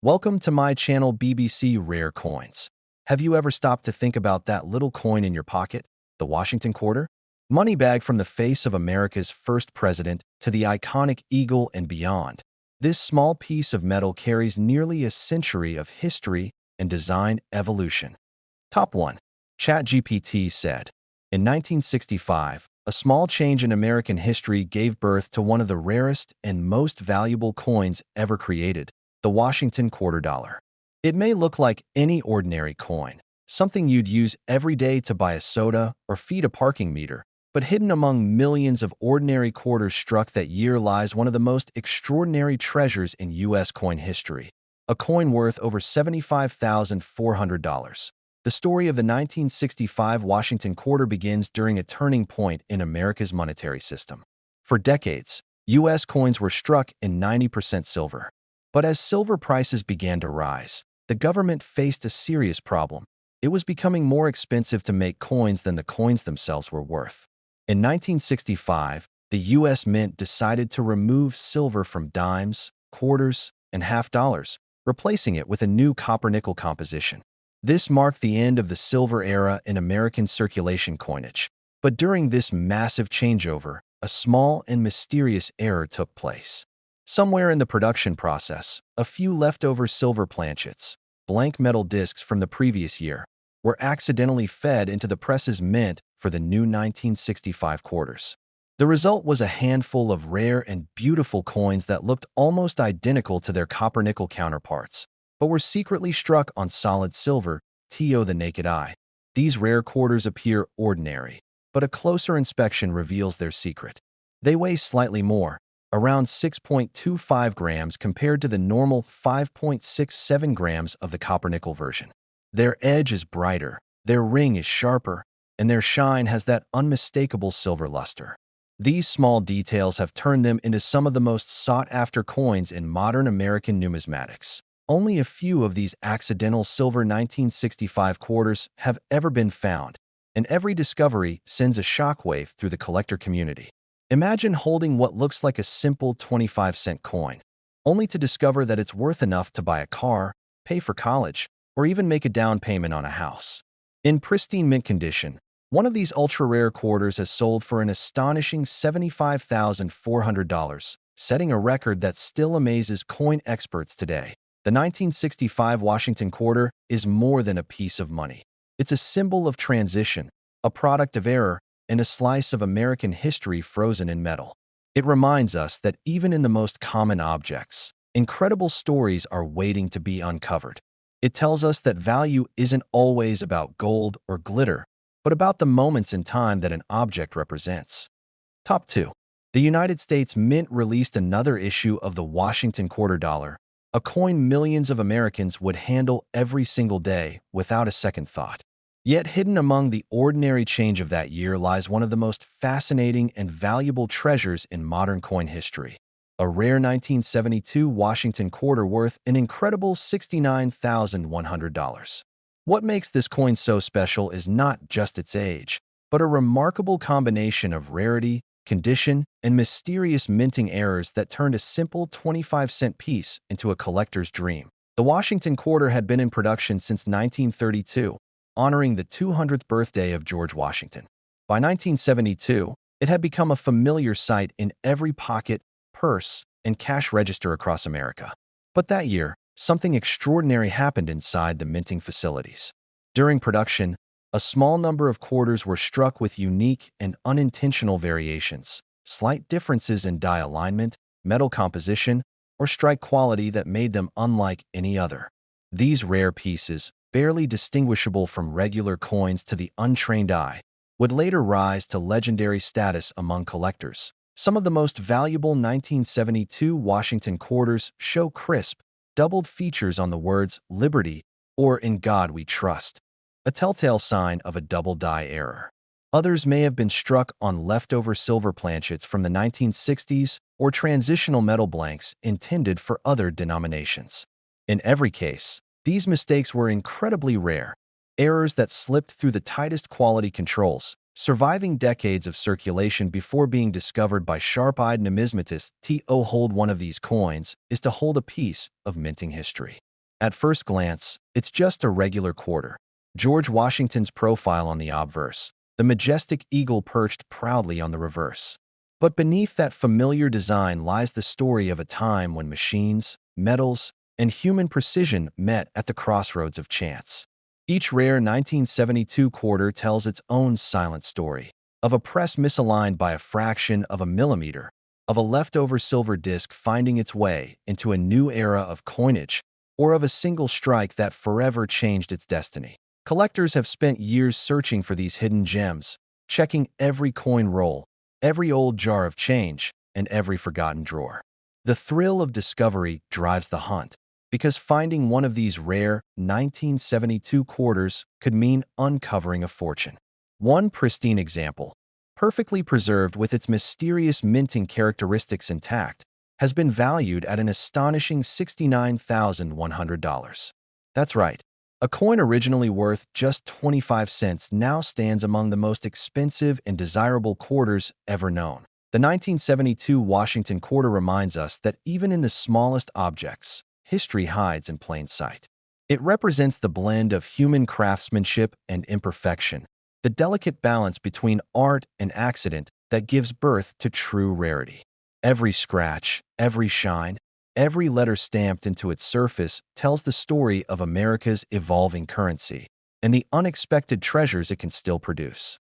Welcome to my channel BBC Rare Coins. Have you ever stopped to think about that little coin in your pocket, the Washington quarter? Money bag from the face of America's first president to the iconic eagle and beyond. This small piece of metal carries nearly a century of history and design evolution. Top 1. ChatGPT said, in 1965, a small change in American history gave birth to one of the rarest and most valuable coins ever created, the Washington quarter dollar. It may look like any ordinary coin, something you'd use every day to buy a soda or feed a parking meter, but hidden among millions of ordinary quarters struck that year lies one of the most extraordinary treasures in U.S. coin history, a coin worth over $75,400. The story of the 1965 Washington quarter begins during a turning point in America's monetary system. For decades, U.S. coins were struck in 90% silver. But as silver prices began to rise, the government faced a serious problem. It was becoming more expensive to make coins than the coins themselves were worth. In 1965, the U.S. Mint decided to remove silver from dimes, quarters, and half dollars, replacing it with a new copper-nickel composition. This marked the end of the silver era in American circulation coinage. But during this massive changeover, a small and mysterious error took place. Somewhere in the production process, a few leftover silver planchets, blank metal discs from the previous year, were accidentally fed into the press's mint for the new 1965 quarters. The result was a handful of rare and beautiful coins that looked almost identical to their copper-nickel counterparts, but were secretly struck on solid silver, to the naked eye. These rare quarters appear ordinary, but a closer inspection reveals their secret. They weigh slightly more, around 6.25 grams compared to the normal 5.67 grams of the copper-nickel version. Their edge is brighter, their ring is sharper, and their shine has that unmistakable silver luster. These small details have turned them into some of the most sought-after coins in modern American numismatics. Only a few of these accidental silver 1965 quarters have ever been found, and every discovery sends a shockwave through the collector community. Imagine holding what looks like a simple 25-cent coin, only to discover that it's worth enough to buy a car, pay for college, or even make a down payment on a house. In pristine mint condition, one of these ultra-rare quarters has sold for an astonishing $75,400, setting a record that still amazes coin experts today. The 1965 Washington quarter is more than a piece of money. It's a symbol of transition, a product of error, and a slice of American history frozen in metal. It reminds us that even in the most common objects, incredible stories are waiting to be uncovered. It tells us that value isn't always about gold or glitter, but about the moments in time that an object represents. Top 2. The United States Mint released another issue of the Washington quarter dollar, a coin millions of Americans would handle every single day without a second thought. Yet hidden among the ordinary change of that year lies one of the most fascinating and valuable treasures in modern coin history. A rare 1972 Washington quarter worth an incredible $69,100. What makes this coin so special is not just its age, but a remarkable combination of rarity, condition, and mysterious minting errors that turned a simple 25-cent piece into a collector's dream. The Washington quarter had been in production since 1932. Honoring the 200th birthday of George Washington. By 1972, it had become a familiar sight in every pocket, purse, and cash register across America. But that year, something extraordinary happened inside the minting facilities. During production, a small number of quarters were struck with unique and unintentional variations, slight differences in die alignment, metal composition, or strike quality that made them unlike any other. These rare pieces, barely distinguishable from regular coins to the untrained eye, would later rise to legendary status among collectors. Some of the most valuable 1972 Washington quarters show crisp, doubled features on the words "Liberty" or "In God We Trust," a telltale sign of a double die error. Others may have been struck on leftover silver planchets from the 1960s or transitional metal blanks intended for other denominations. In every case, these mistakes were incredibly rare, errors that slipped through the tightest quality controls, surviving decades of circulation before being discovered by sharp-eyed numismatists. To hold one of these coins is to hold a piece of minting history. At first glance, it's just a regular quarter. George Washington's profile on the obverse, the majestic eagle perched proudly on the reverse. But beneath that familiar design lies the story of a time when machines, metals, and human precision met at the crossroads of chance. Each rare 1972 quarter tells its own silent story of a press misaligned by a fraction of a millimeter, of a leftover silver disc finding its way into a new era of coinage, or of a single strike that forever changed its destiny. Collectors have spent years searching for these hidden gems, checking every coin roll, every old jar of change, and every forgotten drawer. The thrill of discovery drives the hunt, because finding one of these rare 1972 quarters could mean uncovering a fortune. One pristine example, perfectly preserved with its mysterious minting characteristics intact, has been valued at an astonishing $69,100. That's right. A coin originally worth just 25 cents now stands among the most expensive and desirable quarters ever known. The 1972 Washington quarter reminds us that even in the smallest objects, history hides in plain sight. It represents the blend of human craftsmanship and imperfection, the delicate balance between art and accident that gives birth to true rarity. Every scratch, every shine, every letter stamped into its surface tells the story of America's evolving currency and the unexpected treasures it can still produce.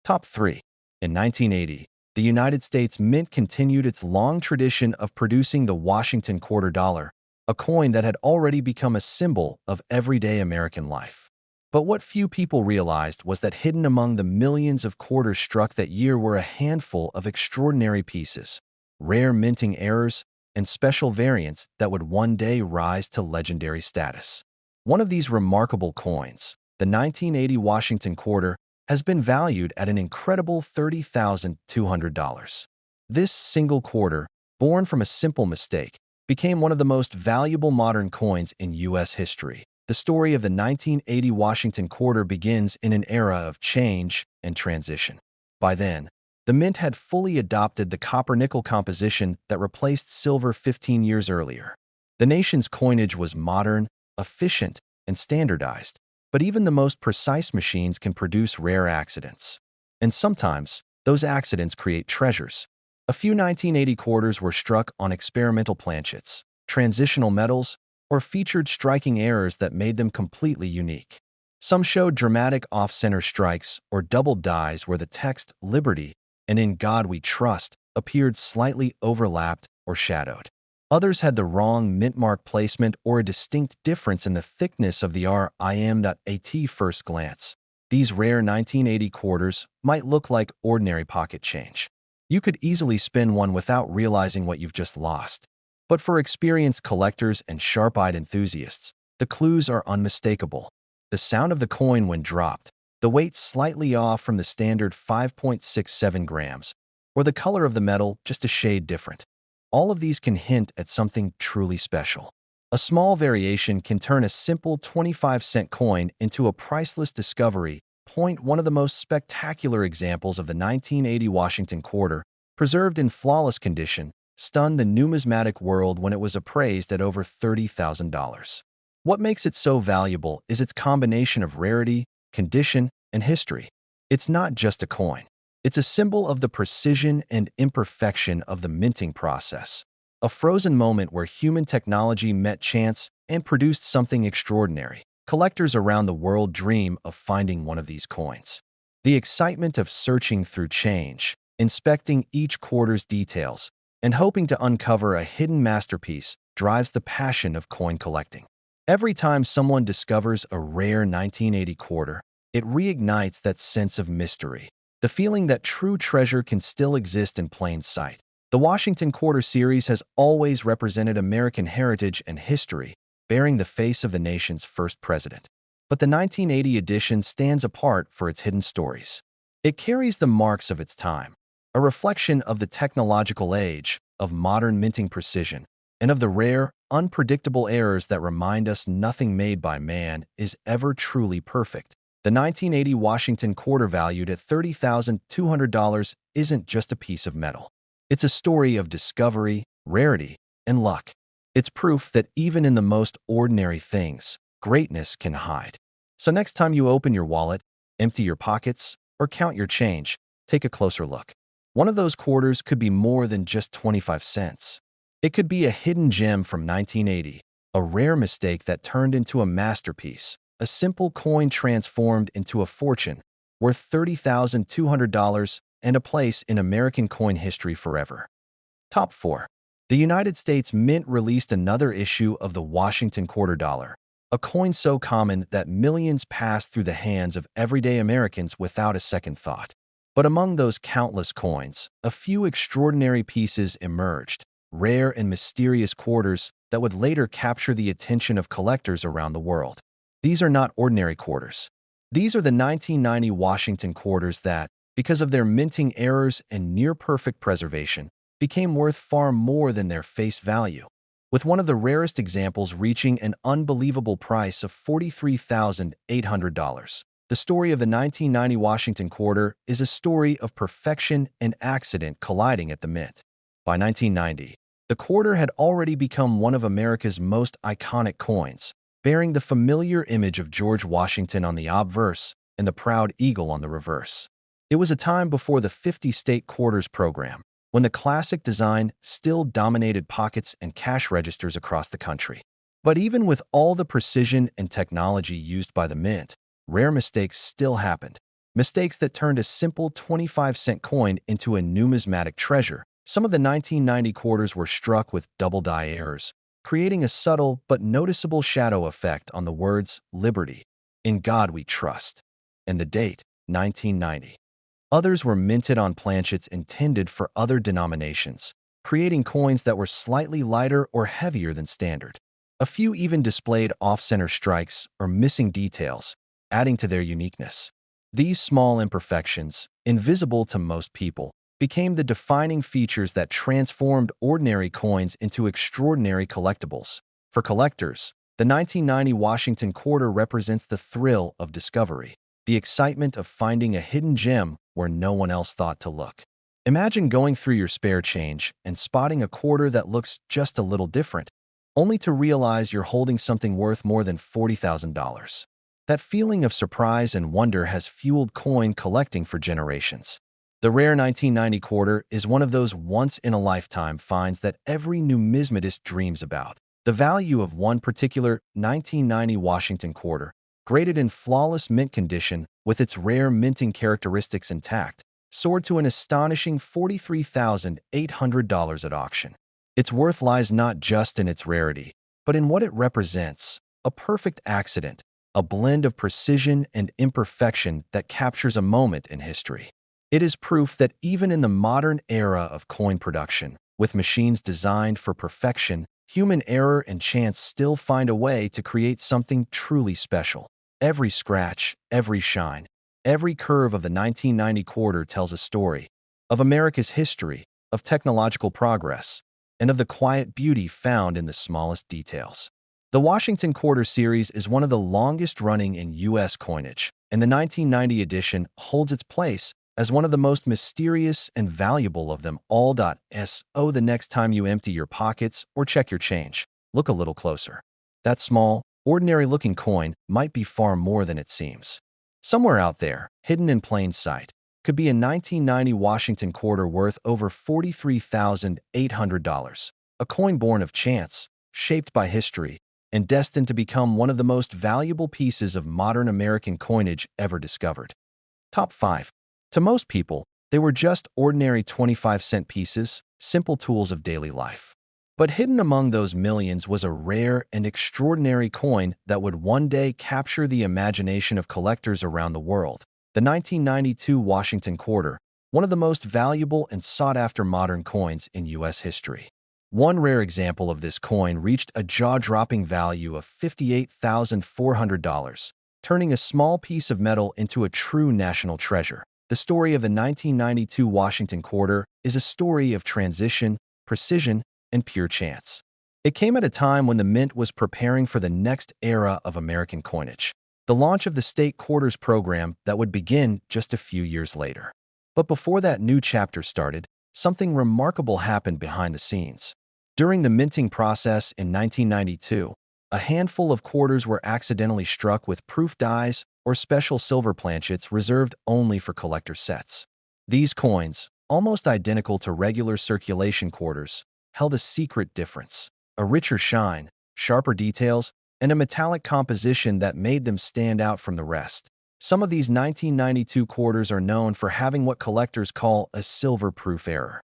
Top 3. In 1980, the United States Mint continued its long tradition of producing the Washington quarter dollar, a coin that had already become a symbol of everyday American life. But what few people realized was that hidden among the millions of quarters struck that year were a handful of extraordinary pieces, rare minting errors, and special variants that would one day rise to legendary status. One of these remarkable coins, the 1980 Washington quarter, has been valued at an incredible $30,200. This single quarter, born from a simple mistake, became one of the most valuable modern coins in U.S. history. The story of the 1980 Washington quarter begins in an era of change and transition. By then, the Mint had fully adopted the copper-nickel composition that replaced silver 15 years earlier. The nation's coinage was modern, efficient, and standardized, but even the most precise machines can produce rare accidents. And sometimes, those accidents create treasures. A few 1980 quarters were struck on experimental planchets, transitional metals, or featured striking errors that made them completely unique. Some showed dramatic off-center strikes or doubled dies where the text "Liberty" and "In God We Trust" appeared slightly overlapped or shadowed. Others had the wrong mint mark placement or a distinct difference in the thickness of the RIM.AT first glance. These rare 1980 quarters might look like ordinary pocket change. You could easily spin one without realizing what you've just lost. But for experienced collectors and sharp-eyed enthusiasts, the clues are unmistakable. The sound of the coin when dropped, the weight slightly off from the standard 5.67 grams, or the color of the metal just a shade different. All of these can hint at something truly special. A small variation can turn a simple 25-cent coin into a priceless discovery. One of the most spectacular examples of the 1980 Washington quarter, preserved in flawless condition, stunned the numismatic world when it was appraised at over $30,000. What makes it so valuable is its combination of rarity, condition, and history. It's not just a coin. It's a symbol of the precision and imperfection of the minting process, a frozen moment where human technology met chance and produced something extraordinary. Collectors around the world dream of finding one of these coins. The excitement of searching through change, inspecting each quarter's details, and hoping to uncover a hidden masterpiece drives the passion of coin collecting. Every time someone discovers a rare 1980 quarter, it reignites that sense of mystery, the feeling that true treasure can still exist in plain sight. The Washington Quarter series has always represented American heritage and history, bearing the face of the nation's first president. But the 1980 edition stands apart for its hidden stories. It carries the marks of its time, a reflection of the technological age, of modern minting precision, and of the rare, unpredictable errors that remind us nothing made by man is ever truly perfect. The 1980 Washington quarter, valued at $30,200, isn't just a piece of metal. It's a story of discovery, rarity, and luck. It's proof that even in the most ordinary things, greatness can hide. So next time you open your wallet, empty your pockets, or count your change, take a closer look. One of those quarters could be more than just 25 cents. It could be a hidden gem from 1980, a rare mistake that turned into a masterpiece, a simple coin transformed into a fortune worth $30,200 and a place in American coin history forever. Top 4. The United States Mint released another issue of the Washington quarter dollar, a coin so common that millions passed through the hands of everyday Americans without a second thought. But among those countless coins, a few extraordinary pieces emerged, rare and mysterious quarters that would later capture the attention of collectors around the world. These are not ordinary quarters. These are the 1990 Washington quarters that, because of their minting errors and near-perfect preservation, became worth far more than their face value, with one of the rarest examples reaching an unbelievable price of $43,800. The story of the 1990 Washington quarter is a story of perfection and accident colliding at the mint. By 1990, the quarter had already become one of America's most iconic coins, bearing the familiar image of George Washington on the obverse and the proud eagle on the reverse. It was a time before the 50-state quarters program, when the classic design still dominated pockets and cash registers across the country. But even with all the precision and technology used by the mint, rare mistakes still happened. Mistakes that turned a simple 25-cent coin into a numismatic treasure. Some of the 1990 quarters were struck with double-die errors, creating a subtle but noticeable shadow effect on the words "Liberty," "In God We Trust," and the date, 1990. Others were minted on planchets intended for other denominations, creating coins that were slightly lighter or heavier than standard. A few even displayed off-center strikes or missing details, adding to their uniqueness. These small imperfections, invisible to most people, became the defining features that transformed ordinary coins into extraordinary collectibles. For collectors, the 1990 Washington quarter represents the thrill of discovery, the excitement of finding a hidden gem where no one else thought to look. Imagine going through your spare change and spotting a quarter that looks just a little different, only to realize you're holding something worth more than $40,000. That feeling of surprise and wonder has fueled coin collecting for generations. The rare 1990 quarter is one of those once-in-a-lifetime finds that every numismatist dreams about. The value of one particular 1990 Washington quarter, graded in flawless mint condition with its rare minting characteristics intact, soared to an astonishing $43,800 at auction. Its worth lies not just in its rarity, but in what it represents: a perfect accident, a blend of precision and imperfection that captures a moment in history. It is proof that even in the modern era of coin production, with machines designed for perfection, human error and chance still find a way to create something truly special. Every scratch, every shine, every curve of the 1990 quarter tells a story of America's history, of technological progress, and of the quiet beauty found in the smallest details. The Washington Quarter series is one of the longest-running in U.S. coinage, and the 1990 edition holds its place as one of the most mysterious and valuable of them all. So the next time you empty your pockets or check your change, look a little closer. That small, ordinary-looking coin might be far more than it seems. Somewhere out there, hidden in plain sight, could be a 1990 Washington quarter worth over $43,800, a coin born of chance, shaped by history, and destined to become one of the most valuable pieces of modern American coinage ever discovered. Top 5. To most people, they were just ordinary 25-cent pieces, simple tools of daily life. But hidden among those millions was a rare and extraordinary coin that would one day capture the imagination of collectors around the world: the 1992 Washington quarter, one of the most valuable and sought-after modern coins in U.S. history. One rare example of this coin reached a jaw-dropping value of $58,400, turning a small piece of metal into a true national treasure. The story of the 1992 Washington quarter is a story of transition, precision, and pure chance. It came at a time when the mint was preparing for the next era of American coinage, the launch of the state quarters program that would begin just a few years later. But before that new chapter started, something remarkable happened behind the scenes. During the minting process in 1992, a handful of quarters were accidentally struck with proof dies or special silver planchets reserved only for collector sets. These coins, almost identical to regular circulation quarters, held a secret difference: a richer shine, sharper details, and a metallic composition that made them stand out from the rest. Some of these 1992 quarters are known for having what collectors call a silver-proof error.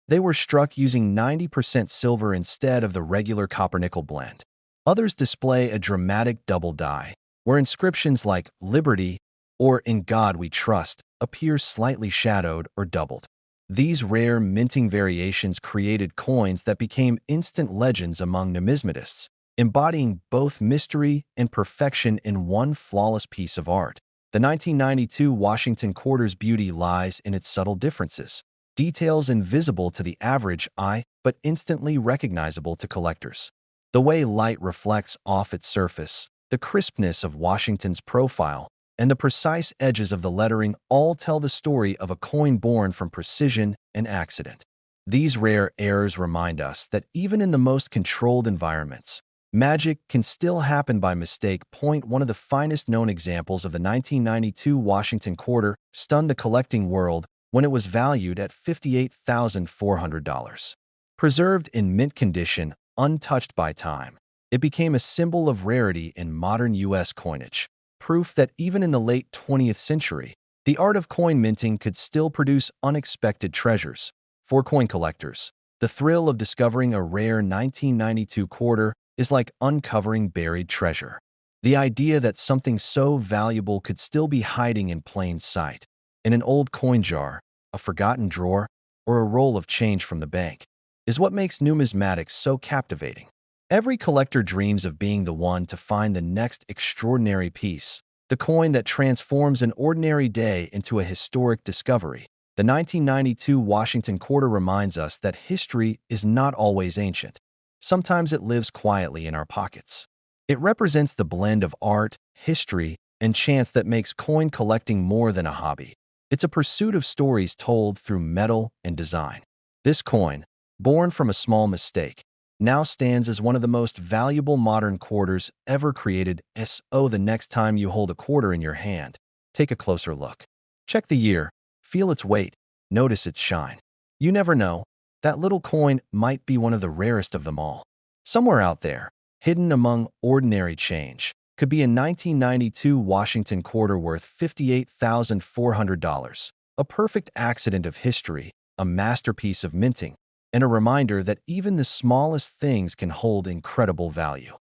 They were struck using 90% silver instead of the regular copper-nickel blend. Others display a dramatic double die, where inscriptions like "Liberty" or "In God We Trust" appear slightly shadowed or doubled. These rare minting variations created coins that became instant legends among numismatists, embodying both mystery and perfection in one flawless piece of art. The 1992 Washington quarter's beauty lies in its subtle differences, details invisible to the average eye but instantly recognizable to collectors. The way light reflects off its surface, the crispness of Washington's profile, and the precise edges of the lettering all tell the story of a coin born from precision and accident. These rare errors remind us that even in the most controlled environments, magic can still happen by mistake. One of the finest known examples of the 1992 Washington quarter stunned the collecting world when it was valued at $58,400. Preserved in mint condition, untouched by time, it became a symbol of rarity in modern U.S. coinage, proof that even in the late 20th century, the art of coin minting could still produce unexpected treasures. For coin collectors, the thrill of discovering a rare 1992 quarter is like uncovering buried treasure. The idea that something so valuable could still be hiding in plain sight, in an old coin jar, a forgotten drawer, or a roll of change from the bank, is what makes numismatics so captivating. Every collector dreams of being the one to find the next extraordinary piece, the coin that transforms an ordinary day into a historic discovery. The 1992 Washington quarter reminds us that history is not always ancient. Sometimes it lives quietly in our pockets. It represents the blend of art, history, and chance that makes coin collecting more than a hobby. It's a pursuit of stories told through metal and design. This coin, born from a small mistake, now stands as one of the most valuable modern quarters ever created. The next time you hold a quarter in your hand, take a closer look. Check the year, feel its weight, notice its shine. You never know, that little coin might be one of the rarest of them all. Somewhere out there, hidden among ordinary change, could be a 1992 Washington quarter worth $58,400, a perfect accident of history, a masterpiece of minting, and a reminder that even the smallest things can hold incredible value.